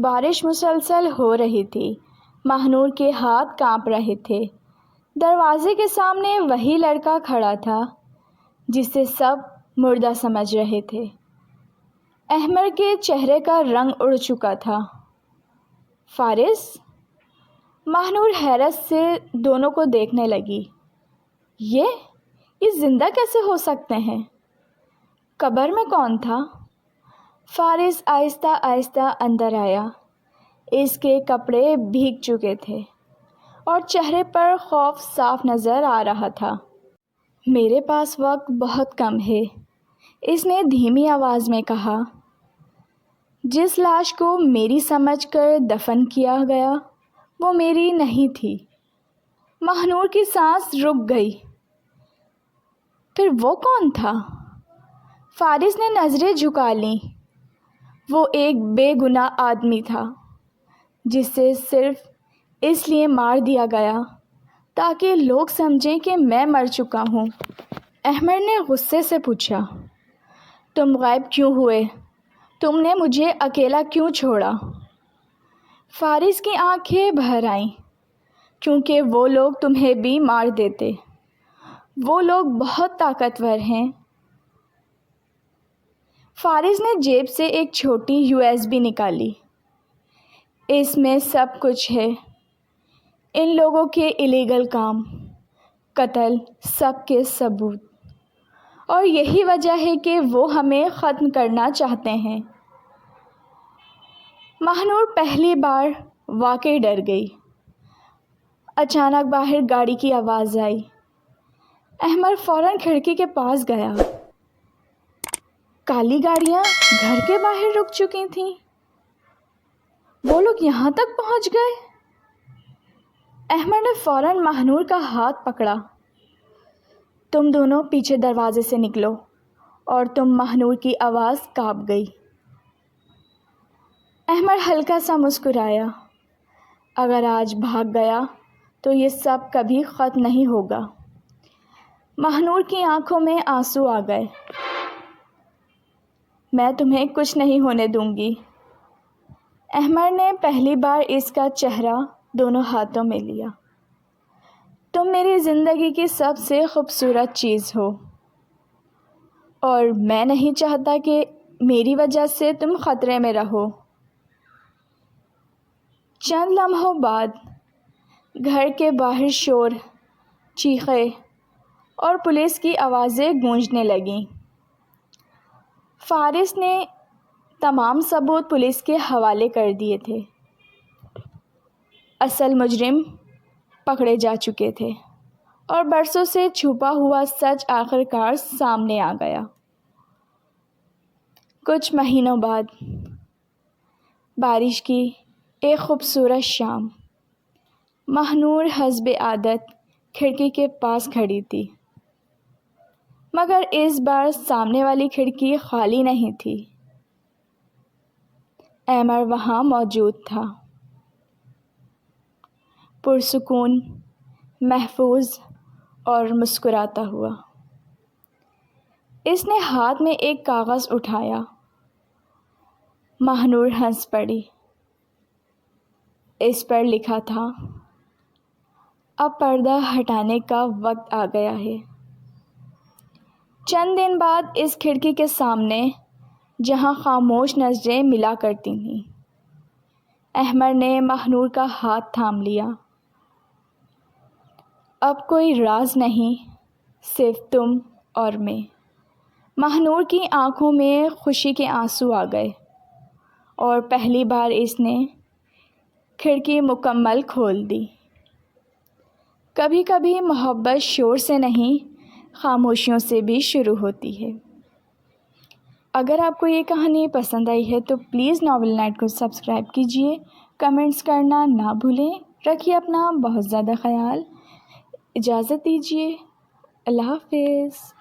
بارش مسلسل ہو رہی تھی۔ ماہنور کے ہاتھ کانپ رہے تھے۔ دروازے کے سامنے وہی لڑکا کھڑا تھا جسے سب مردہ سمجھ رہے تھے۔ احمر کے چہرے کا رنگ اڑ چکا تھا۔ فارس؟ ماہنور حیرت سے دونوں کو دیکھنے لگی۔ یہ زندہ کیسے ہو سکتے ہیں؟ قبر میں کون تھا؟ فارس آہستہ آہستہ اندر آیا۔ اس کے کپڑے بھیگ چکے تھے اور چہرے پر خوف صاف نظر آ رہا تھا۔ میرے پاس وقت بہت کم ہے، اس نے دھیمی آواز میں کہا۔ جس لاش کو میری سمجھ کر دفن کیا گیا وہ میری نہیں تھی۔ ماہنور کی سانس رک گئی۔ پھر وہ کون تھا؟ فارس نے نظریں جھکا لیں۔ وہ ایک بے گناہ آدمی تھا جسے صرف اس لیے مار دیا گیا تاکہ لوگ سمجھیں کہ میں مر چکا ہوں۔ احمر نے غصے سے پوچھا، تم غائب کیوں ہوئے؟ تم نے مجھے اکیلا کیوں چھوڑا؟ فارس کی آنکھیں بھر آئیں، کیونکہ وہ لوگ تمہیں بھی مار دیتے۔ وہ لوگ بہت طاقتور ہیں۔ فارس نے جیب سے ایک چھوٹی USB نکالی۔ اس میں سب کچھ ہے، ان لوگوں کے الیگل کام، قتل، سب کے ثبوت، اور یہی وجہ ہے کہ وہ ہمیں ختم کرنا چاہتے ہیں۔ ماہنور پہلی بار واقعی ڈر گئی۔ اچانک باہر گاڑی کی آواز آئی۔ احمر فوراً کھڑکی کے پاس گیا۔ کالی گاڑیاں گھر کے باہر رک چکی تھیں۔ وہ لوگ یہاں تک پہنچ گئے۔ احمر نے فوراً ماہنور کا ہاتھ پکڑا۔ تم دونوں پیچھے دروازے سے نکلو، اور تم۔ ماہنور کی آواز کانپ گئی۔ احمر ہلکا سا مسکرایا۔ اگر آج بھاگ گیا تو یہ سب کبھی ختم نہیں ہوگا۔ ماہنور کی آنکھوں میں آنسو آ گئے۔ میں تمہیں کچھ نہیں ہونے دوں گی۔ احمر نے پہلی بار اس کا چہرہ دونوں ہاتھوں میں لیا۔ تم میری زندگی کی سب سے خوبصورت چیز ہو، اور میں نہیں چاہتا کہ میری وجہ سے تم خطرے میں رہو۔ چند لمحوں بعد گھر کے باہر شور، چیخیں اور پولیس کی آوازیں گونجنے لگیں۔ فارس نے تمام ثبوت پولیس کے حوالے کر دیے تھے۔ اصل مجرم پکڑے جا چکے تھے، اور برسوں سے چھپا ہوا سچ آخر کار سامنے آ گیا۔ کچھ مہینوں بعد بارش کی ایک خوبصورت شام، ماہنور حسب عادت کھڑکی کے پاس کھڑی تھی، مگر اس بار سامنے والی کھڑکی خالی نہیں تھی۔ احمر وہاں موجود تھا، پرسکون، محفوظ اور مسکراتا ہوا۔ اس نے ہاتھ میں ایک کاغذ اٹھایا۔ ماہنور ہنس پڑی۔ اس پر لکھا تھا، اب پردہ ہٹانے کا وقت آ گیا ہے۔ چند دن بعد اس کھڑکی کے سامنے، جہاں خاموش نظریں ملا کرتی تھیں، احمر نے ماہنور کا ہاتھ تھام لیا۔ اب کوئی راز نہیں، صرف تم اور میں۔ ماہنور کی آنکھوں میں خوشی کے آنسو آ گئے، اور پہلی بار اس نے کھڑکی مکمل کھول دی۔ کبھی کبھی محبت شور سے نہیں، خاموشیوں سے بھی شروع ہوتی ہے۔ اگر آپ کو یہ کہانی پسند آئی ہے تو پلیز ناول نائٹ کو سبسکرائب کیجیے، کمنٹس کرنا نہ بھولیں۔ رکھیے اپنا بہت زیادہ خیال۔ اجازت دیجیے۔ اللہ حافظ۔